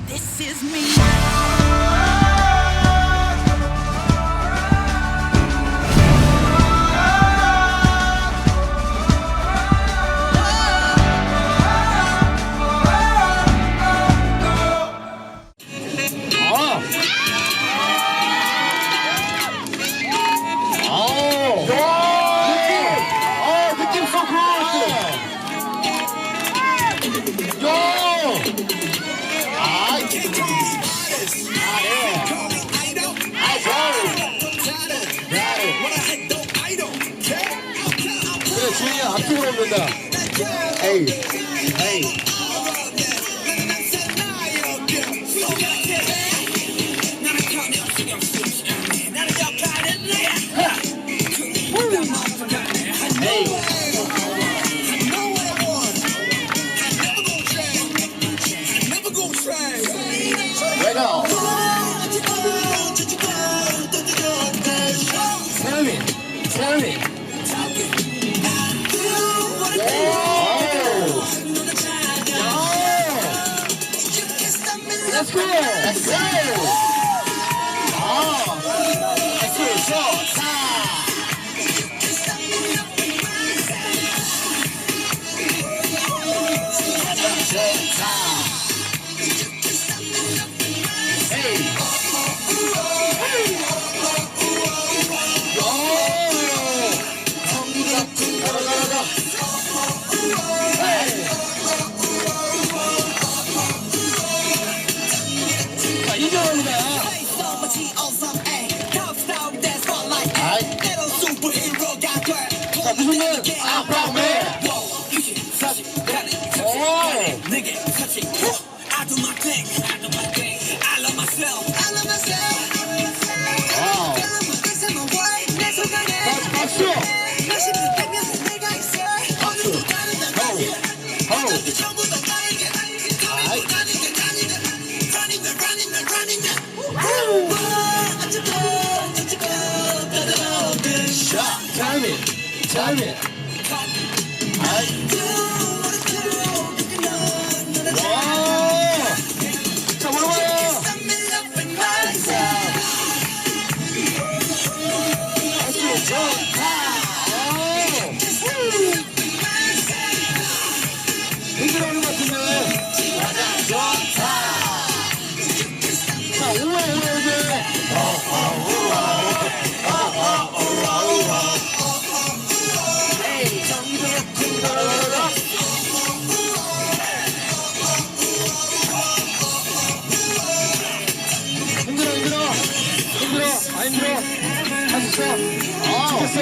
This is me. 주인이 앞쪽으로 옵니다. 에이, 에이. Let's go! Let's go! Let's go! Time it. 자, 물어봐요. 힘들어하는 것 같은데. 자, 오해. 힘들어. 할 수 있어. 좋겠어.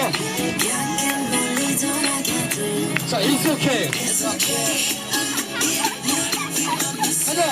자, it's okay. 가자.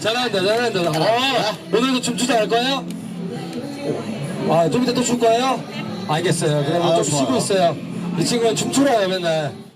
잘한다. 오늘도 춤추자 할 거예요? 좀 이따 또 출 거예요? 알겠어요. 그러면 좀 쉬고 있어요. 이 친구는 춤추러 와요 맨날.